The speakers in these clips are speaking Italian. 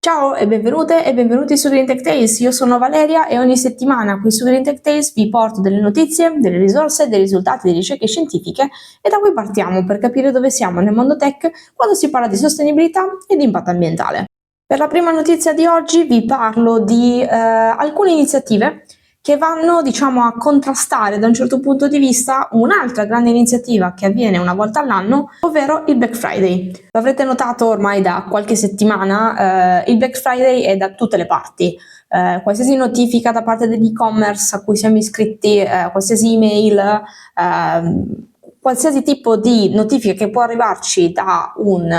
Ciao e benvenute e benvenuti su Green Tech Tales, io sono Valeria e ogni settimana qui su Green Tech Tales vi porto delle notizie, delle risorse, dei risultati di ricerche scientifiche e da qui partiamo per capire dove siamo nel mondo tech quando si parla di sostenibilità e di impatto ambientale. Per la prima notizia di oggi vi parlo di alcune iniziative che vanno, diciamo, a contrastare da un certo punto di vista un'altra grande iniziativa che avviene una volta all'anno, ovvero il Black Friday. Lo avrete notato ormai da qualche settimana, il Black Friday è da tutte le parti. Qualsiasi notifica da parte dell'e-commerce a cui siamo iscritti, qualsiasi email, qualsiasi tipo di notifica che può arrivarci da un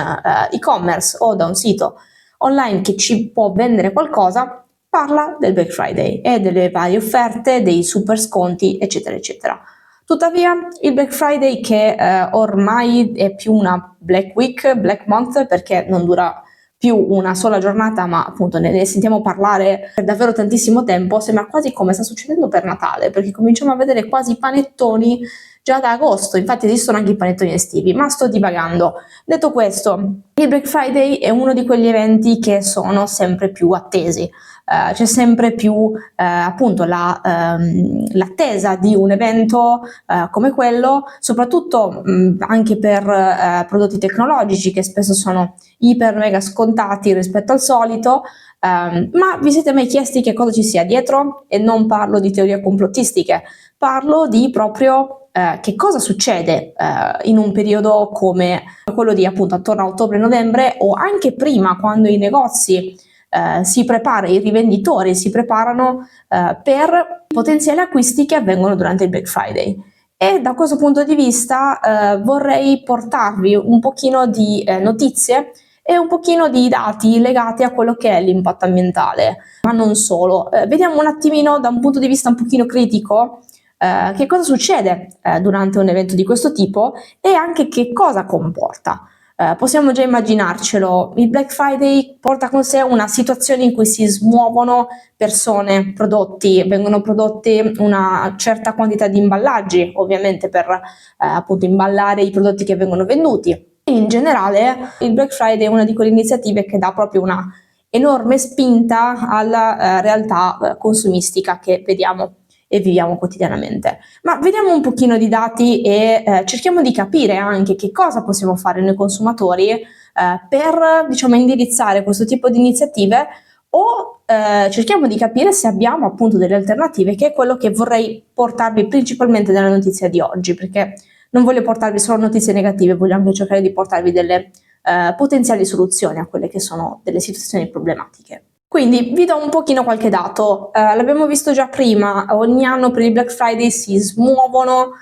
e-commerce o da un sito online che ci può vendere qualcosa, parla del Black Friday e delle varie offerte, dei super sconti, eccetera, eccetera. Tuttavia, il Black Friday, che ormai è più una Black Week, Black Month, perché non dura più una sola giornata, ma appunto ne sentiamo parlare per davvero tantissimo tempo, sembra quasi come sta succedendo per Natale, perché cominciamo a vedere quasi panettoni già da agosto, infatti esistono anche i panettoni estivi, ma sto divagando. Detto questo, il Black Friday è uno di quegli eventi che sono sempre più attesi. C'è sempre più appunto l'attesa di un evento come quello, soprattutto anche per prodotti tecnologici che spesso sono iper mega scontati rispetto al solito. Ma vi siete mai chiesti che cosa ci sia dietro? E non parlo di teorie complottistiche, parlo di proprio che cosa succede in un periodo come quello di appunto attorno a ottobre-novembre o anche prima, quando i negozi si prepara, i rivenditori si preparano per potenziali acquisti che avvengono durante il Black Friday. E da questo punto di vista vorrei portarvi un pochino di notizie e un pochino di dati legati a quello che è l'impatto ambientale, ma non solo. Vediamo un attimino da un punto di vista un pochino critico che cosa succede durante un evento di questo tipo e anche che cosa comporta. Possiamo già immaginarcelo, il Black Friday porta con sé una situazione in cui si smuovono persone, prodotti, vengono prodotte una certa quantità di imballaggi, ovviamente per appunto imballare i prodotti che vengono venduti. In generale il Black Friday è una di quelle iniziative che dà proprio una enorme spinta alla realtà consumistica che vediamo e viviamo quotidianamente. Ma vediamo un pochino di dati e cerchiamo di capire anche che cosa possiamo fare noi consumatori per, diciamo, indirizzare questo tipo di iniziative o cerchiamo di capire se abbiamo appunto delle alternative, che è quello che vorrei portarvi principalmente nella notizia di oggi, perché non voglio portarvi solo notizie negative, voglio anche cercare di portarvi delle potenziali soluzioni a quelle che sono delle situazioni problematiche. Quindi vi do un pochino qualche dato, l'abbiamo visto già prima, ogni anno per il Black Friday si smuovono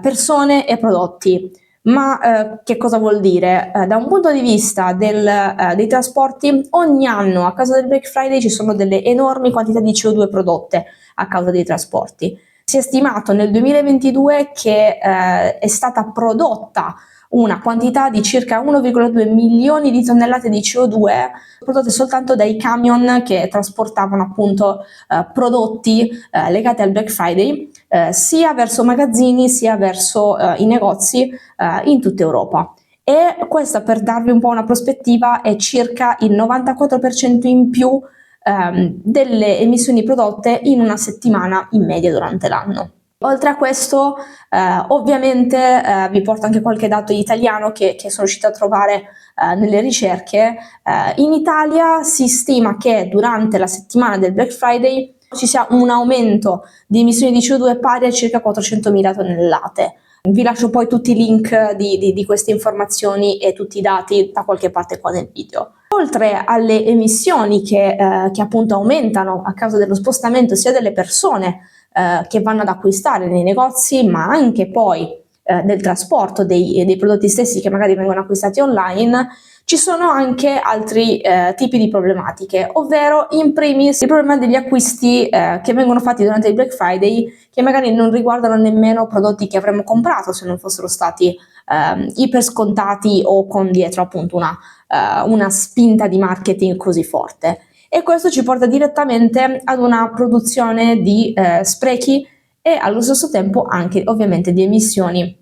persone e prodotti, ma che cosa vuol dire? Da un punto di vista dei trasporti, ogni anno a causa del Black Friday ci sono delle enormi quantità di CO2 prodotte a causa dei trasporti. Si è stimato nel 2022 che è stata prodotta una quantità di circa 1,2 milioni di tonnellate di CO2 prodotte soltanto dai camion che trasportavano appunto prodotti legati al Black Friday sia verso magazzini sia verso i negozi in tutta Europa. E questa, per darvi un po' una prospettiva, è circa il 94% in più delle emissioni prodotte in una settimana in media durante l'anno. Oltre a questo, ovviamente vi porto anche qualche dato italiano che sono riuscita a trovare nelle ricerche. In Italia si stima che durante la settimana del Black Friday ci sia un aumento di emissioni di CO2 pari a circa 400.000 tonnellate. Vi lascio poi tutti i link di queste informazioni e tutti i dati da qualche parte qua nel video. Oltre alle emissioni che appunto aumentano a causa dello spostamento sia delle persone che vanno ad acquistare nei negozi, ma anche poi del trasporto dei prodotti stessi che magari vengono acquistati online, ci sono anche altri tipi di problematiche, ovvero in primis il problema degli acquisti che vengono fatti durante il Black Friday, che magari non riguardano nemmeno prodotti che avremmo comprato se non fossero stati iper scontati o con dietro appunto una spinta di marketing così forte. E questo ci porta direttamente ad una produzione di sprechi e allo stesso tempo anche ovviamente di emissioni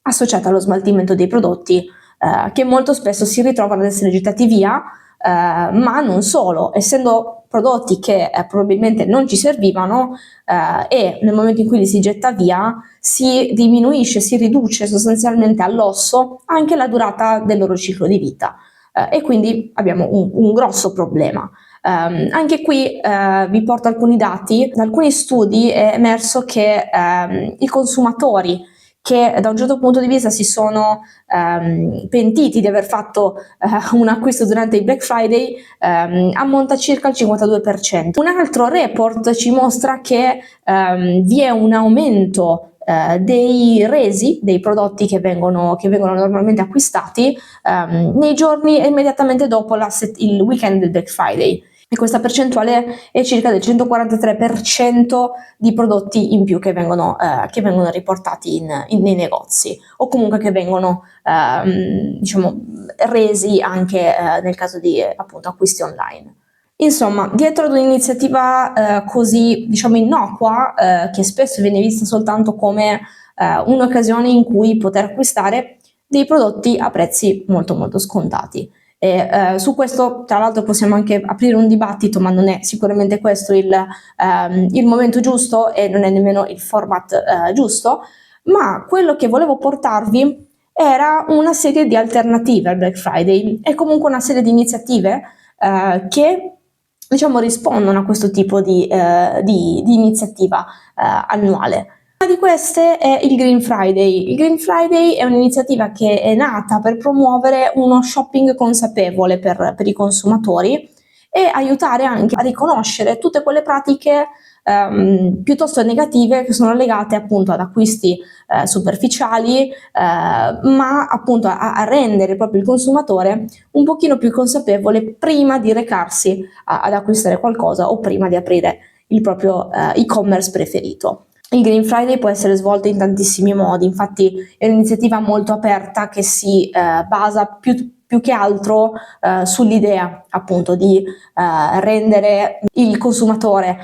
associate allo smaltimento dei prodotti che molto spesso si ritrovano ad essere gettati via ma non solo, essendo prodotti che probabilmente non ci servivano e nel momento in cui li si getta via si diminuisce, si riduce sostanzialmente all'osso anche la durata del loro ciclo di vita e quindi abbiamo un grosso problema. Anche qui vi porto alcuni dati. Da alcuni studi è emerso che i consumatori che da un certo punto di vista si sono pentiti di aver fatto un acquisto durante il Black Friday ammonta circa il 52%. Un altro report ci mostra che vi è un aumento dei resi dei prodotti che vengono normalmente acquistati nei giorni immediatamente dopo il weekend del Black Friday. E questa percentuale è circa del 143% di prodotti in più che vengono riportati nei negozi o comunque che vengono resi anche nel caso di appunto acquisti online. Insomma, dietro ad un'iniziativa così innocua, che spesso viene vista soltanto come un'occasione in cui poter acquistare dei prodotti a prezzi molto molto scontati. E su questo tra l'altro possiamo anche aprire un dibattito, ma non è sicuramente questo il momento giusto e non è nemmeno il format giusto, ma quello che volevo portarvi era una serie di alternative al Black Friday e comunque una serie di iniziative che rispondono a questo tipo di iniziativa annuale. Una di queste è il Green Friday. Il Green Friday è un'iniziativa che è nata per promuovere uno shopping consapevole per i consumatori e aiutare anche a riconoscere tutte quelle pratiche piuttosto negative che sono legate appunto ad acquisti superficiali, ma appunto a rendere proprio il consumatore un pochino più consapevole prima di recarsi ad acquistare qualcosa o prima di aprire il proprio e-commerce preferito. Il Green Friday può essere svolto in tantissimi modi, infatti è un'iniziativa molto aperta che si basa più che altro sull'idea appunto di rendere il consumatore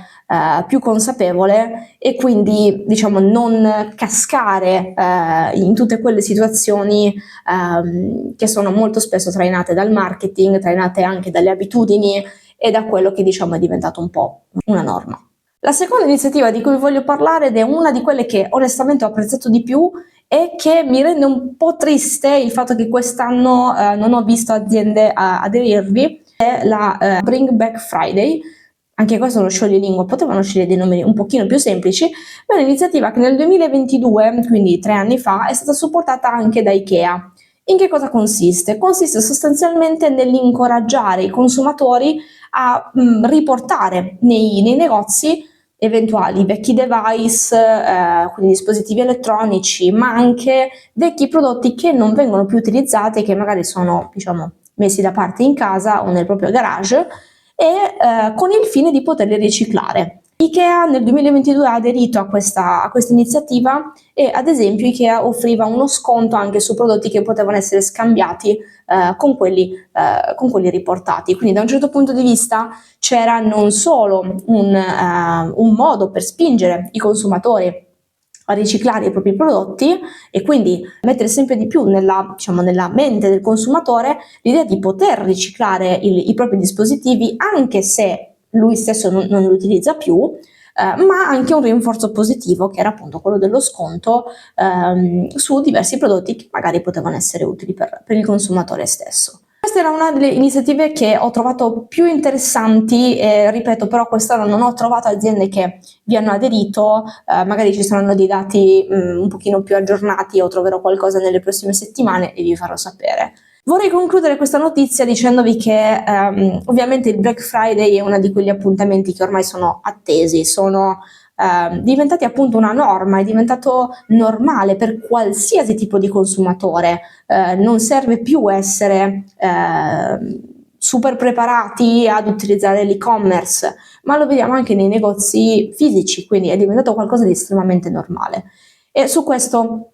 più consapevole e quindi non cascare in tutte quelle situazioni che sono molto spesso trainate dal marketing, trainate anche dalle abitudini e da quello che è diventato un po' una norma. La seconda iniziativa di cui voglio parlare, ed è una di quelle che onestamente ho apprezzato di più e che mi rende un po' triste il fatto che quest'anno non ho visto aziende aderirvi, è la Bring Back Friday. Anche questo è uno scioglilingua, potevano scegliere dei nomi un pochino più semplici, ma è un'iniziativa che nel 2022, quindi 3 anni fa, è stata supportata anche da IKEA. In che cosa consiste? Consiste sostanzialmente nell'incoraggiare i consumatori a riportare nei negozi eventuali vecchi device, quindi dispositivi elettronici, ma anche vecchi prodotti che non vengono più utilizzati e che magari sono messi da parte in casa o nel proprio garage e con il fine di poterli riciclare. IKEA nel 2022 ha aderito a questa iniziativa e ad esempio IKEA offriva uno sconto anche su prodotti che potevano essere scambiati con quelli riportati. Quindi da un certo punto di vista c'era non solo un modo per spingere i consumatori a riciclare i propri prodotti e quindi mettere sempre di più nella mente del consumatore l'idea di poter riciclare i propri dispositivi anche se lui stesso non li utilizza più, ma anche un rinforzo positivo che era appunto quello dello sconto su diversi prodotti che magari potevano essere utili per il consumatore stesso. Questa era una delle iniziative che ho trovato più interessanti e ripeto, però quest'anno non ho trovato aziende che vi hanno aderito, magari ci saranno dei dati un pochino più aggiornati o troverò qualcosa nelle prossime settimane e vi farò sapere. Vorrei concludere questa notizia dicendovi che ovviamente il Black Friday è uno di quegli appuntamenti che ormai sono attesi, sono diventati appunto una norma, è diventato normale per qualsiasi tipo di consumatore, non serve più essere super preparati ad utilizzare l'e-commerce, ma lo vediamo anche nei negozi fisici, quindi è diventato qualcosa di estremamente normale. E su questo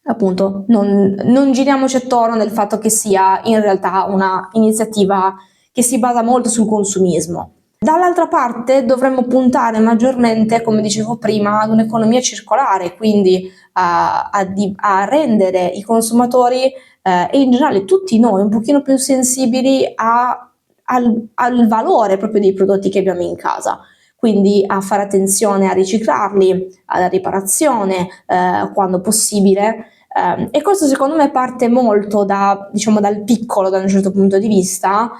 appunto non giriamoci attorno del fatto che sia in realtà una iniziativa che si basa molto sul consumismo. Dall'altra parte dovremmo puntare maggiormente, come dicevo prima, ad un'economia circolare, quindi a rendere i consumatori e in generale tutti noi un pochino più sensibili al valore proprio dei prodotti che abbiamo in casa. Quindi a fare attenzione a riciclarli, alla riparazione quando possibile, e questo secondo me parte molto diciamo, dal piccolo, da un certo punto di vista.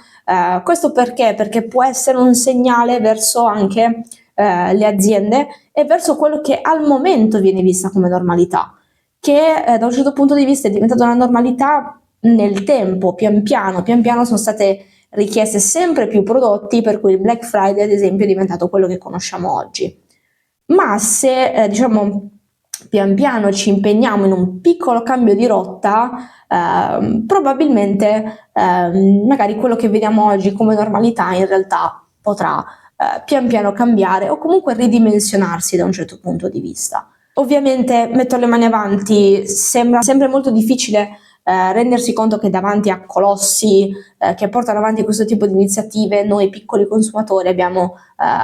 Questo perché? Perché può essere un segnale verso anche le aziende e verso quello che al momento viene vista come normalità, che da un certo punto di vista è diventata una normalità nel tempo, pian piano sono state richieste sempre più prodotti, per cui il Black Friday ad esempio è diventato quello che conosciamo oggi. Ma se diciamo pian piano ci impegniamo in un piccolo cambio di rotta, probabilmente magari quello che vediamo oggi come normalità in realtà potrà pian piano cambiare o comunque ridimensionarsi da un certo punto di vista. Ovviamente metto le mani avanti, sembra sempre molto difficile rendersi conto che davanti a colossi che portano avanti questo tipo di iniziative noi piccoli consumatori abbiamo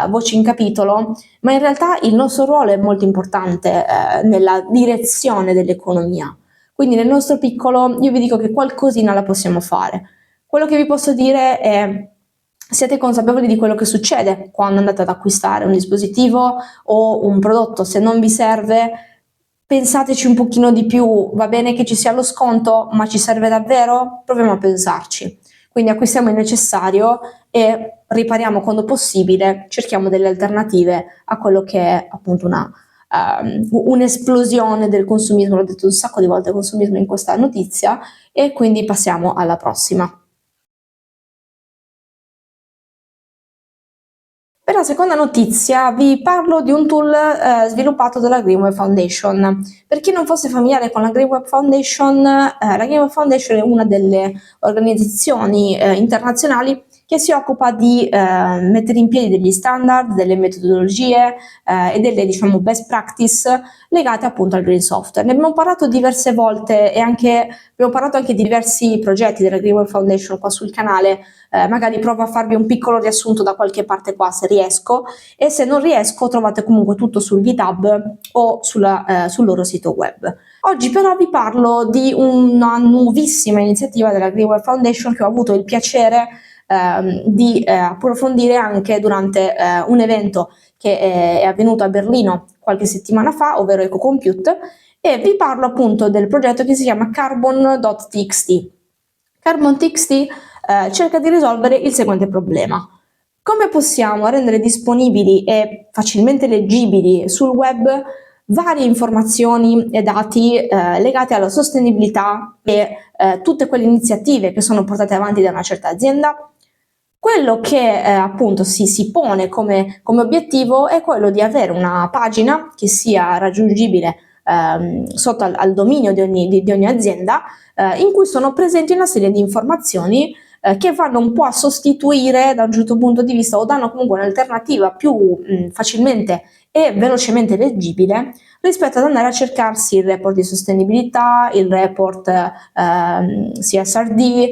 voce in capitolo, ma in realtà il nostro ruolo è molto importante nella direzione dell'economia. Quindi nel nostro piccolo io vi dico che qualcosina la possiamo fare. Quello che vi posso dire è: siate consapevoli di quello che succede quando andate ad acquistare un dispositivo o un prodotto. Se non vi serve, pensateci un pochino di più. Va bene che ci sia lo sconto, ma ci serve davvero? Proviamo a pensarci. Quindi acquistiamo il necessario e ripariamo quando possibile, cerchiamo delle alternative a quello che è appunto un'esplosione del consumismo. L'ho detto un sacco di volte consumismo in questa notizia, e quindi passiamo alla prossima. Per la seconda notizia vi parlo di un tool sviluppato dalla Greenway Foundation. Per chi non fosse familiare con la Greenway Foundation, la Greenway Foundation è una delle organizzazioni internazionali che si occupa di mettere in piedi degli standard, delle metodologie e delle diciamo best practice legate appunto al green software. Ne abbiamo parlato diverse volte e abbiamo parlato anche di diversi progetti della Greenway Foundation qua sul canale. Magari provo a farvi un piccolo riassunto da qualche parte qua se riesco, e se non riesco trovate comunque tutto sul GitHub o sul loro sito web. Oggi però vi parlo di una nuovissima iniziativa della Greenway Foundation che ho avuto il piacere di approfondire anche durante un evento che è avvenuto a Berlino qualche settimana fa, ovvero EcoCompute, e vi parlo appunto del progetto che si chiama Carbon.txt. Carbon.txt cerca di risolvere il seguente problema: come possiamo rendere disponibili e facilmente leggibili sul web varie informazioni e dati legati alla sostenibilità e tutte quelle iniziative che sono portate avanti da una certa azienda? Quello che appunto si pone come obiettivo è quello di avere una pagina che sia raggiungibile sotto al dominio di ogni azienda, in cui sono presenti una serie di informazioni che vanno un po' a sostituire da un certo punto di vista, o danno comunque un'alternativa più facilmente e velocemente leggibile rispetto ad andare a cercarsi il report di sostenibilità, il report CSRD,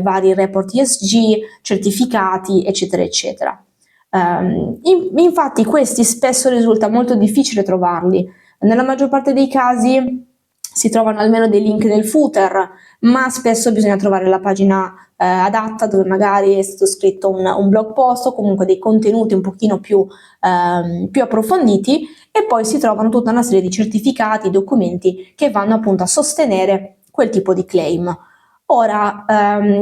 vari report ESG, certificati, eccetera, eccetera. Infatti questi spesso risulta molto difficile trovarli. Nella maggior parte dei casi si trovano almeno dei link nel footer, ma spesso bisogna trovare la pagina adatta, dove magari è stato scritto un blog post o comunque dei contenuti un pochino più approfonditi, e poi si trovano tutta una serie di certificati, documenti che vanno appunto a sostenere quel tipo di claim. Ora,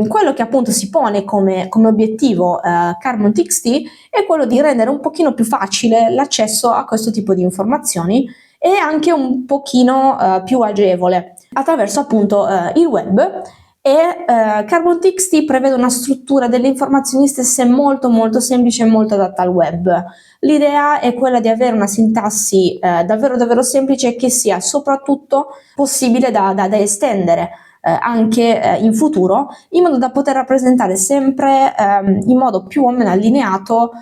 quello che appunto si pone come obiettivo Carbon.txt è quello di rendere un pochino più facile l'accesso a questo tipo di informazioni, e anche un pochino più agevole attraverso appunto il web. E Carbon.txt prevede una struttura delle informazioni stesse molto molto semplice e molto adatta al web. L'idea è quella di avere una sintassi davvero semplice, che sia soprattutto possibile da estendere anche in futuro, in modo da poter rappresentare sempre in modo più o meno allineato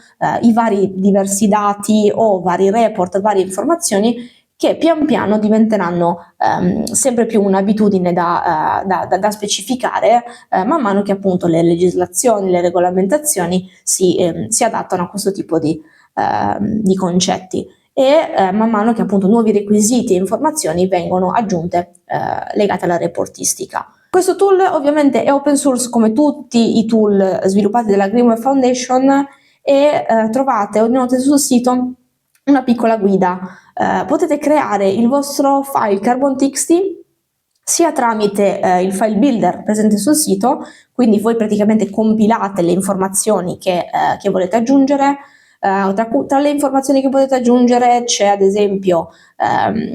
i vari diversi dati o vari report, varie informazioni che pian piano diventeranno sempre più un'abitudine da specificare man mano che appunto le legislazioni, le regolamentazioni si adattano a questo tipo di concetti, e man mano che appunto nuovi requisiti e informazioni vengono aggiunte legate alla reportistica. Questo tool ovviamente è open source come tutti i tool sviluppati dalla Greenway Foundation e trovate inoltre sul sito una piccola guida. Potete creare il vostro file Carbon.txt sia tramite il file builder presente sul sito, quindi voi praticamente compilate le informazioni che volete aggiungere. Tra le informazioni che potete aggiungere c'è ad esempio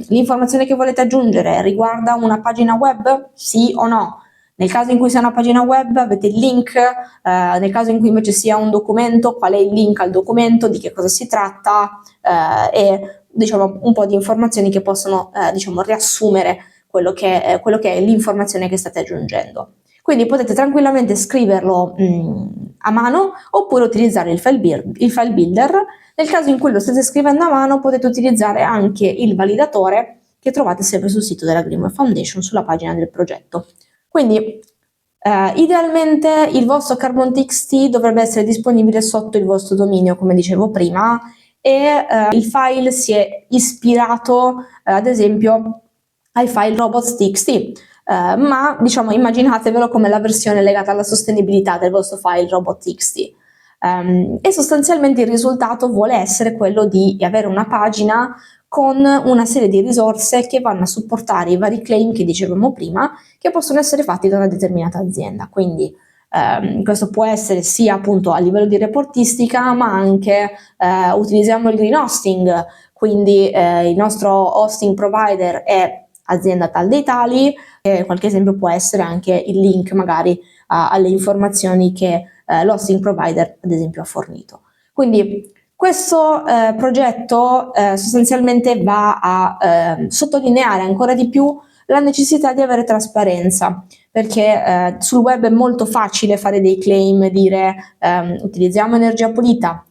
l'informazione che volete aggiungere riguarda una pagina web, sì o no? Nel caso in cui sia una pagina web avete il link, nel caso in cui invece sia un documento, qual è il link al documento, di che cosa si tratta e diciamo un po' di informazioni che possono diciamo riassumere quello che è l'informazione che state aggiungendo. Quindi potete tranquillamente scriverlo a mano oppure utilizzare il file builder. Nel caso in cui lo state scrivendo a mano potete utilizzare anche il validatore che trovate sempre sul sito della Greenway Foundation sulla pagina del progetto. Quindi idealmente il vostro Carbon.txt dovrebbe essere disponibile sotto il vostro dominio, come dicevo prima, e il file si è ispirato ad esempio ai file robots.txt, ma diciamo immaginatevelo come la versione legata alla sostenibilità del vostro file robot.txt. E sostanzialmente il risultato vuole essere quello di avere una pagina con una serie di risorse che vanno a supportare i vari claim che dicevamo prima, che possono essere fatti da una determinata azienda. Quindi questo può essere sia appunto a livello di reportistica, ma anche utilizziamo il green hosting, quindi il nostro hosting provider è azienda tal dei tali, qualche esempio può essere anche il link magari alle informazioni che l'hosting provider ad esempio ha fornito. Quindi questo progetto sostanzialmente va a sottolineare ancora di più la necessità di avere trasparenza, perché sul web è molto facile fare dei claim, dire utilizziamo energia pulita,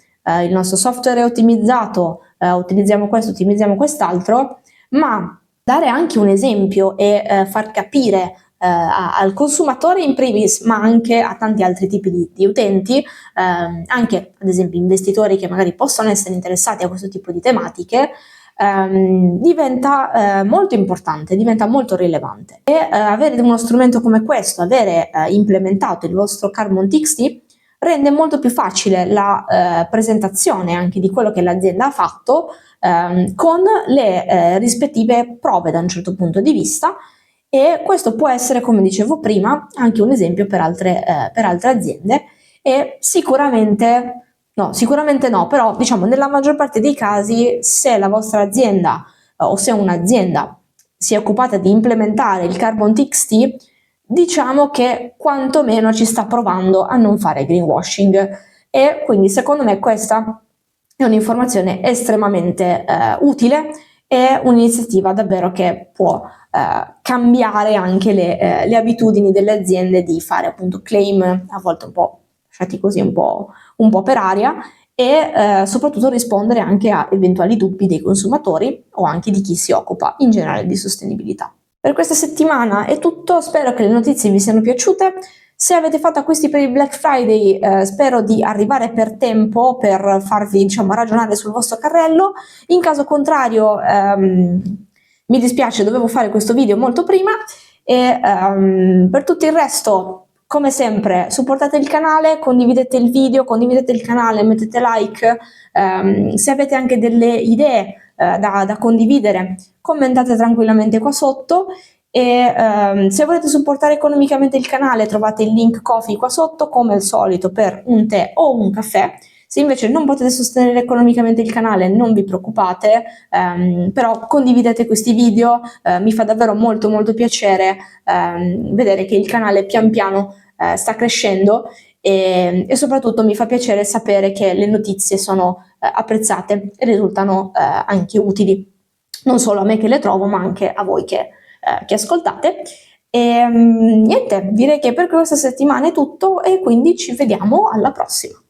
il nostro software è ottimizzato, utilizziamo questo, ottimizziamo quest'altro, ma dare anche un esempio e far capire al consumatore in primis, ma anche a tanti altri tipi di utenti, anche ad esempio investitori che magari possono essere interessati a questo tipo di tematiche, diventa molto importante, diventa molto rilevante. E avere uno strumento come questo, avere implementato il vostro Carbon.txt, rende molto più facile la presentazione anche di quello che l'azienda ha fatto con le rispettive prove da un certo punto di vista, e questo può essere, come dicevo prima, anche un esempio per altre aziende e sicuramente no, però diciamo nella maggior parte dei casi se la vostra azienda o se un'azienda si è occupata di implementare il Carbon.txt, diciamo che quantomeno ci sta provando a non fare greenwashing, e quindi secondo me questa è un'informazione estremamente utile e un'iniziativa davvero che può cambiare anche le abitudini delle aziende di fare appunto claim a volte un po' lasciati così un po' per aria, e soprattutto rispondere anche a eventuali dubbi dei consumatori o anche di chi si occupa in generale di sostenibilità. Per questa settimana è tutto, spero che le notizie vi siano piaciute. Se avete fatto acquisti per il Black Friday, spero di arrivare per tempo per farvi ragionare sul vostro carrello. In caso contrario, mi dispiace, dovevo fare questo video molto prima. E per tutto il resto, come sempre, supportate il canale, condividete il video, condividete il canale, mettete like. Se avete anche delle idee da condividere, commentate tranquillamente qua sotto. E se volete supportare economicamente il canale trovate il link Ko-fi qua sotto come al solito per un tè o un caffè. Se invece non potete sostenere economicamente il canale non vi preoccupate, però condividete questi video, mi fa davvero molto piacere vedere che il canale pian piano sta crescendo, e soprattutto mi fa piacere sapere che le notizie sono apprezzate e risultano anche utili, non solo a me che le trovo ma anche a voi che ascoltate. E niente, direi che per questa settimana è tutto e quindi ci vediamo alla prossima.